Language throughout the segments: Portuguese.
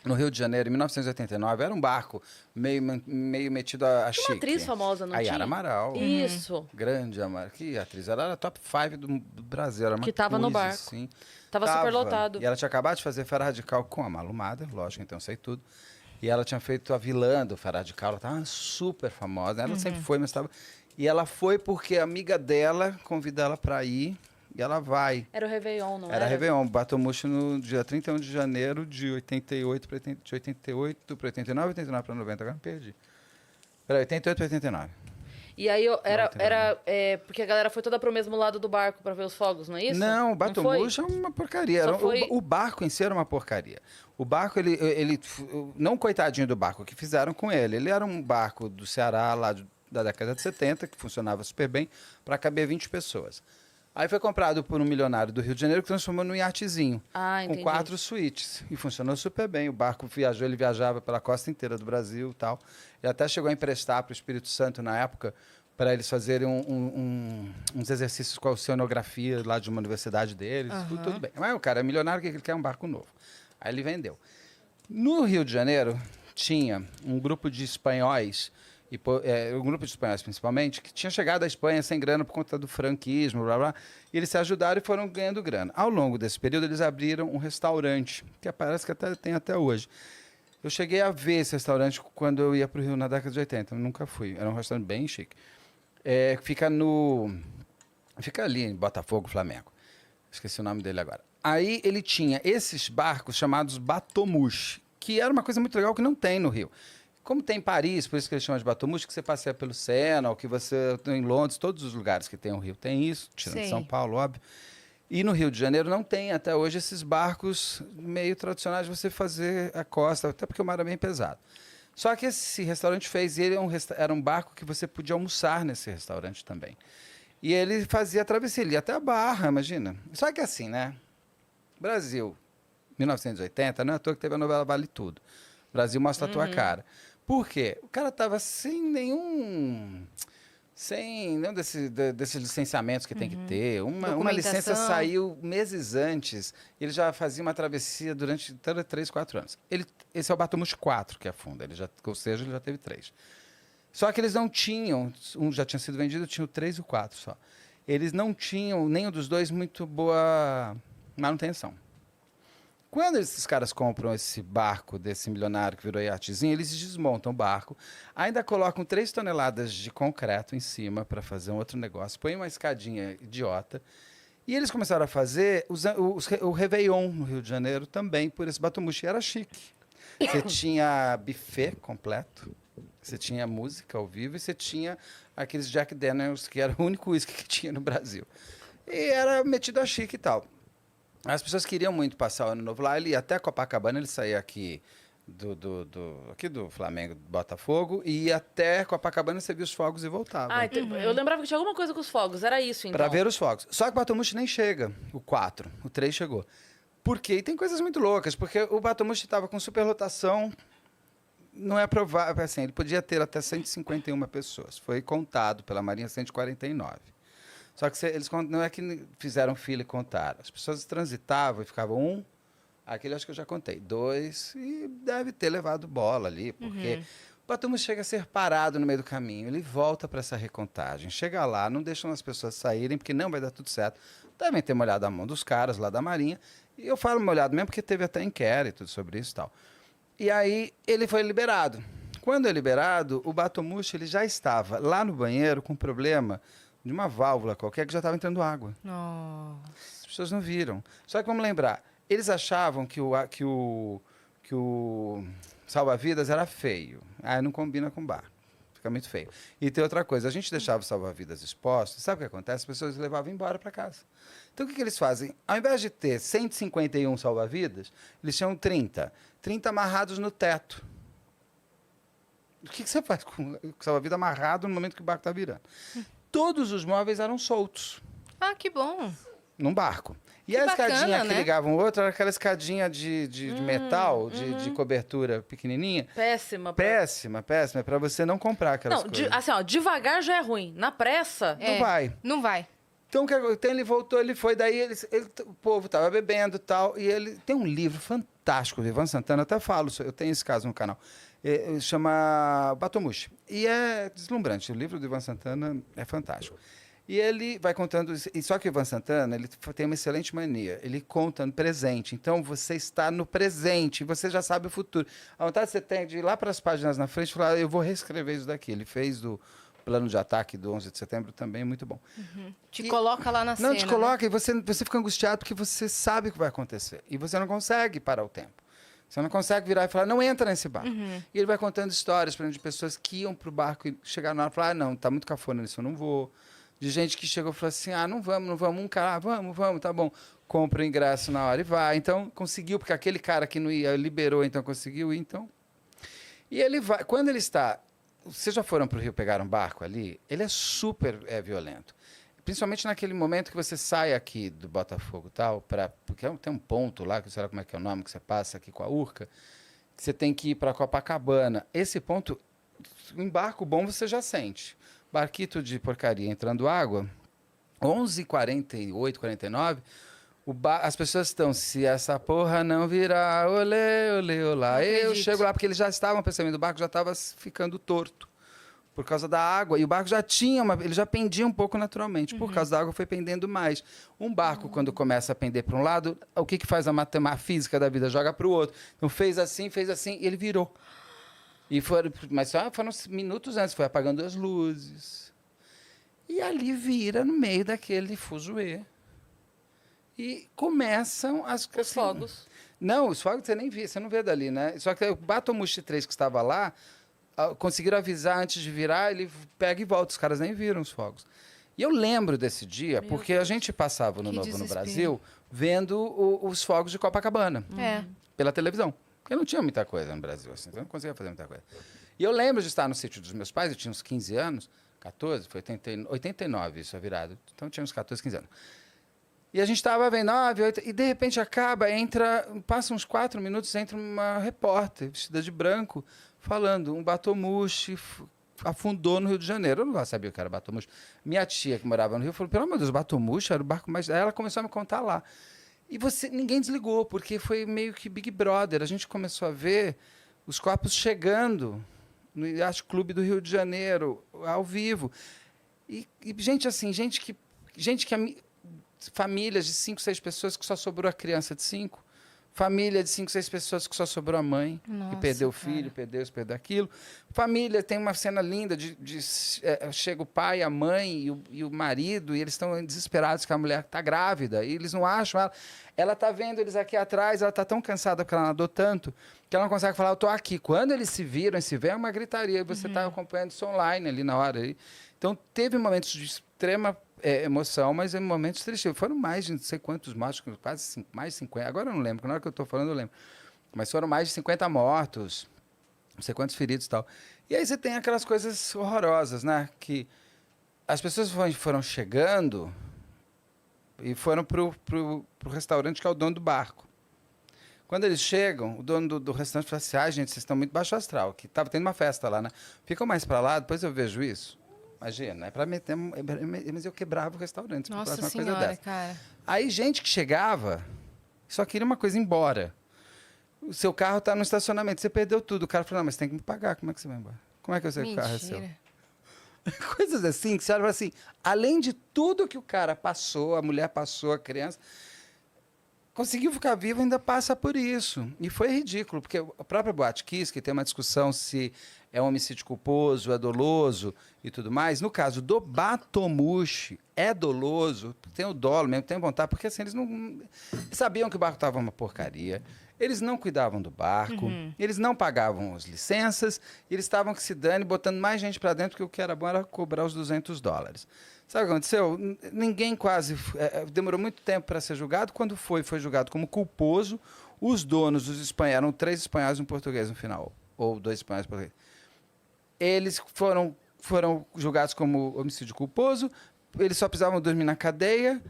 no Rio de Janeiro, em 1989, era um barco meio metido a Tinha chique. uma atriz famosa, não A tinha? Yara Amaral. Isso. Grande, Amaral. Que atriz? Ela era top 5 do Brasil. Era uma Que tava no coisa, barco. assim. Tava super lotado. E ela tinha acabado de fazer Fera Radical com a Malu Mader, lógico, então eu sei tudo. E ela tinha feito a vilã do Fera Radical. Ela tava super famosa. Ela sempre foi, mas estava... E ela foi porque a amiga dela convidou ela para ir. E ela vai. Era o Réveillon, não era? Era Réveillon, Batomuxo no dia 31 de janeiro de 88 para 89, 89 para 90, agora me perdi. Peraí, 88 para 89. E aí era porque a galera foi toda pro mesmo lado do barco pra ver os fogos, não é isso? Não, o Batomuxo é uma porcaria. O barco em si era uma porcaria. O barco, ele não coitadinho do barco, o que fizeram com ele. Ele era um barco do Ceará, lá da década de 70, que funcionava super bem, para caber 20 pessoas. Aí foi comprado por um milionário do Rio de Janeiro que transformou num iatezinho. Entendi. Com 4 suítes. E funcionou super bem. O barco viajou, ele viajava pela costa inteira do Brasil e tal. Ele até chegou a emprestar para o Espírito Santo na época, para eles fazerem uns exercícios com a oceanografia lá de uma universidade deles. Tudo bem. Mas o cara é milionário, o que ele quer? Um barco novo. Aí ele vendeu. No Rio de Janeiro, tinha um grupo de espanhóis, um grupo de espanhóis principalmente, que tinha chegado à Espanha sem grana por conta do franquismo, blá, blá, e eles se ajudaram e foram ganhando grana. Ao longo desse período, eles abriram um restaurante, que parece que tem até hoje. Eu cheguei a ver esse restaurante quando eu ia para o Rio na década de 80, eu nunca fui. Era um restaurante bem chique. Fica ali em Botafogo, Flamengo. Esqueci o nome dele agora. Aí ele tinha esses barcos chamados Batomuxo, que era uma coisa muito legal que não tem no Rio. Como tem em Paris, por isso que eles chamam de Batomuxo, que você passeia pelo Sena, ou que você em Londres, todos os lugares que tem o Rio tem isso, tirando São Paulo, óbvio. E no Rio de Janeiro não tem até hoje esses barcos meio tradicionais de você fazer a costa, até porque o mar é bem pesado. Só que esse restaurante fez, ele era um barco que você podia almoçar nesse restaurante também. E ele fazia a travessia, ele ia até a Barra, imagina. Só que assim, né? Brasil, 1980, não é à toa que teve a novela Vale Tudo. Brasil mostra a tua cara. Por quê? O cara tava sem nenhum desses licenciamentos que tem que ter. Uma licença saiu meses antes. Ele já fazia uma travessia durante 3, 4 anos. Esse é o Batomuxo 4 que afunda, ou seja, ele já teve 3. Só que eles não tinham, um já tinha sido vendido, tinha o 3 e o 4 só. Eles não tinham, nenhum dos dois, muito boa manutenção. Quando esses caras compram esse barco desse milionário que virou iatezinho, eles desmontam o barco, ainda colocam 3 toneladas de concreto em cima para fazer um outro negócio, põem uma escadinha idiota, e eles começaram a fazer o Réveillon no Rio de Janeiro também por esse Batomuxo, e era chique. Você tinha buffet completo, você tinha música ao vivo e você tinha aqueles Jack Daniels, que era o único uísque que tinha no Brasil. E era metido a chique e tal. As pessoas queriam muito passar o Ano Novo lá. Ele ia até Copacabana, ele saía aqui aqui do Flamengo, do Botafogo, e ia até Copacabana, você via os fogos e voltava. Eu lembrava que tinha alguma coisa com os fogos, era isso então. Para ver os fogos. Só que o Batomuxo nem chega, o 4, o 3 chegou. Por quê? E tem coisas muito loucas, porque o Batomuxo estava com superlotação, não é provável, assim, ele podia ter até 151 pessoas. Foi contado pela Marinha 149. Só que eles não é que fizeram fila e contaram. As pessoas transitavam e ficavam aquele acho que eu já contei, 2, e deve ter levado bola ali, porque o Batomuxo chega a ser parado no meio do caminho, ele volta para essa recontagem, chega lá, não deixam as pessoas saírem, porque não vai dar tudo certo. Devem ter molhado a mão dos caras lá da Marinha, e eu falo molhado mesmo porque teve até inquérito sobre isso e tal. E aí ele foi liberado. Quando é liberado, o Batomuxo ele já estava lá no banheiro com problema de uma válvula qualquer que já estava entrando água. Nossa. As pessoas não viram. Só que vamos lembrar, eles achavam que o salva-vidas era feio. Não combina com bar. Fica muito feio. E tem outra coisa, a gente deixava o salva-vidas exposto, sabe o que acontece? As pessoas levavam embora para casa. Então o que eles fazem? Ao invés de ter 151 salva-vidas, eles tinham 30. 30 amarrados no teto. O que você faz com o salva-vidas amarrado no momento que o barco está virando? Todos os móveis eram soltos. Ah, que bom. Num barco. E Que a bacana, escadinha que né? ligava um outro era aquela escadinha de metal, de cobertura pequenininha. Péssima. Péssima, péssima. É pra você não comprar aquelas Não, coisas. assim, ó, devagar já é ruim. Na pressa... Não vai. Não vai. Então, ele voltou, ele foi, daí o povo tava bebendo e tal, e ele tem um livro fantástico fantástico. O Ivan Santana, até falo, eu tenho esse caso no canal. Chama Batomushi. E é deslumbrante. O livro do Ivan Santana é fantástico. E ele vai contando... Só que o Ivan Santana, ele tem uma excelente mania. Ele conta no presente. Então, você está no presente. Você já sabe o futuro. A vontade que você tem de ir lá para as páginas na frente e falar, eu vou reescrever isso daqui. Ele fez do plano de ataque do 11 de setembro também, muito bom. Te coloca lá na cena. Não, te coloca e você fica angustiado porque você sabe o que vai acontecer. E você não consegue parar o tempo. Você não consegue virar e falar, não entra nesse barco. E ele vai contando histórias, por exemplo, de pessoas que iam para o barco e chegaram na hora e falaram, não, tá muito cafona nisso, eu não vou. De gente que chegou e falou assim, não vamos. Um cara, vamos, tá bom. Compra o ingresso na hora e vai. Então, conseguiu, porque aquele cara que não ia, liberou, então conseguiu ir, então. E ele vai, quando ele está... Vocês já foram para o Rio pegar um barco ali? Ele é super violento. Principalmente naquele momento que você sai aqui do Botafogo, tal, porque tem um ponto lá, que sei lá como é que é o nome, que você passa aqui com a Urca, que você tem que ir para Copacabana. Esse ponto, em barco bom você já sente. Barquito de porcaria entrando água, 11h48, 49, as pessoas estão, se essa porra não virar, olê, olê, olá. Eu chego lá, porque eles já estavam percebendo, o barco já estava ficando torto por causa da água. E o barco já tinha, ele já pendia um pouco naturalmente. Por causa da água foi pendendo mais. Um barco, quando começa a pender para um lado, o que faz a matemática física da vida? Joga para o outro. Então fez assim, e ele virou. Mas só foram minutos antes, foi apagando as luzes. E ali vira no meio daquele fuzuê. E começam Os fogos. Não, os fogos você nem vê, você não vê dali, né? Só que o Batomushi 3 que estava lá, conseguiram avisar antes de virar, ele pega e volta, os caras nem viram os fogos. E eu lembro desse dia, porque a gente passava no Novo no Brasil vendo os fogos de Copacabana, pela televisão. Porque não tinha muita coisa no Brasil, assim, então eu não conseguia fazer muita coisa. E eu lembro de estar no sítio dos meus pais, eu tinha uns 15 anos, 14, foi 89 isso, a virada. Então eu tinha uns 14, 15 anos. E a gente estava vendo 9, 8, e de repente passa uns 4 minutos, entra uma repórter vestida de branco, falando, um Batomushi afundou no Rio de Janeiro. Eu não sabia o que era Batomushi. Minha tia, que morava no Rio, falou, pelo amor de Deus, Batomushi era o barco mais... Aí ela começou a me contar lá. E ninguém desligou, porque foi meio que Big Brother. A gente começou a ver os corpos chegando no Yacht Clube do Rio de Janeiro, ao vivo. E gente assim, famílias de 5, 6 pessoas que só sobrou a criança de 5. Família de 5, 6 pessoas que só sobrou a mãe, que perdeu o filho, perdeu isso, perdeu aquilo. Família, tem uma cena linda chega o pai, a mãe e o marido, e eles estão desesperados que a mulher está grávida, e eles não acham ela. Ela está vendo eles aqui atrás, ela está tão cansada porque ela nadou tanto, que ela não consegue falar, eu estou aqui. Quando eles se viram e se vê, é uma gritaria, e você está acompanhando isso online ali na hora. Então, teve momentos de extrema emoção, mas em momentos tristes. Foram mais de não sei quantos mortos, quase mais de 50. Agora eu não lembro, na hora que eu estou falando eu lembro. Mas foram mais de 50 mortos, não sei quantos feridos e tal. E aí você tem aquelas coisas horrorosas, né? Que as pessoas foram chegando e foram pro restaurante que é o dono do barco. Quando eles chegam, o dono do restaurante fala assim, gente, vocês estão muito baixo astral, que estava tendo uma festa lá, né? Ficam mais para lá, depois eu vejo isso. Imagina, é para meter... Mas eu quebrava o restaurante. Nossa uma senhora, coisa dessa. cara. Aí, gente que chegava, só queria uma coisa, ir embora. O seu carro está no estacionamento, você perdeu tudo. O cara falou, não, mas tem que me pagar, como é que você vai embora? Como é que eu sei que o carro é seu? Coisas assim, que você olha assim, além de tudo que o cara passou, a mulher passou, a criança... Conseguiu ficar vivo, ainda passa por isso. E foi ridículo, porque a própria Boate Kiss, que tem uma discussão se é um homicídio culposo, é doloso e tudo mais. No caso do Batomushi, é doloso, tem o dolo mesmo, tem vontade, porque assim, eles sabiam que o barco estava uma porcaria, eles não cuidavam do barco, eles não pagavam as licenças, e eles estavam que se dane, botando mais gente para dentro, porque o que era bom era cobrar os $200. Sabe o que aconteceu? Ninguém quase... demorou muito tempo para ser julgado. Quando foi julgado como culposo. Os donos, os espanhóis, eram 3 espanhóis e um português no final. Ou 2 espanhóis e um português. Eles foram julgados como homicídio culposo. Eles só precisavam dormir na cadeia.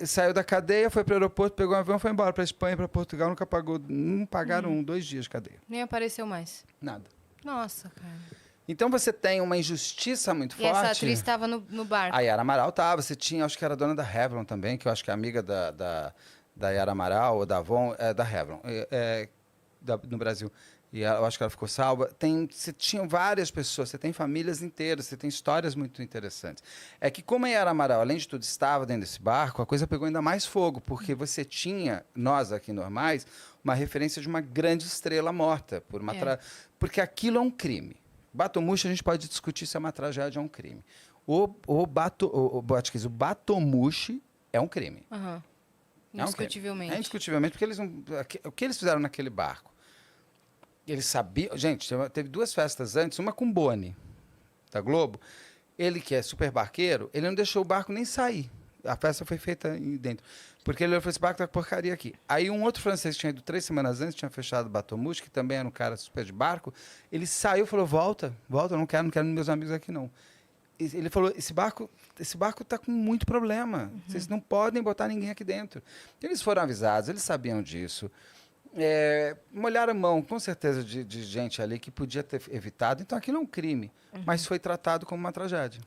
Saiu da cadeia, foi para o aeroporto, pegou um avião, foi embora para a Espanha, para Portugal. Não pagaram 2 dias de cadeia. Nem apareceu mais. Nada. Nossa, cara. Então você tem uma injustiça muito forte. E essa atriz estava no barco. A Yara Amaral estava. Você tinha, acho que era dona da Revlon também, que eu acho que é amiga da Yara Amaral ou da Avon, da Revlon, no Brasil. E eu acho que ela ficou salva. Você tinha várias pessoas, você tem famílias inteiras, você tem histórias muito interessantes. É que como a Yara Amaral, além de tudo, estava dentro desse barco, a coisa pegou ainda mais fogo, porque você tinha, nós aqui normais, uma referência de uma grande estrela morta. Porque aquilo é um crime. Batomushi, a gente pode discutir se é uma tragédia ou um crime. O Batomushi é um crime. Aham. Indiscutivelmente. É indiscutivelmente, porque o que eles fizeram naquele barco? Eles sabiam... Gente, teve 2 festas antes, uma com Boni, da Globo. Ele, que é super barqueiro, ele não deixou o barco nem sair. A festa foi feita dentro. Porque ele falou, esse barco tá porcaria aqui. Aí um outro francês que tinha ido 3 semanas antes, tinha fechado o Batomushi, que também era um cara super de barco, ele saiu e falou, volta, eu não quero meus amigos aqui não. Ele falou, esse barco tá com muito problema. Vocês não podem botar ninguém aqui dentro. Eles foram avisados, eles sabiam disso. Molharam a mão, com certeza, de gente ali que podia ter evitado. Então, aquilo é um crime, mas foi tratado como uma tragédia.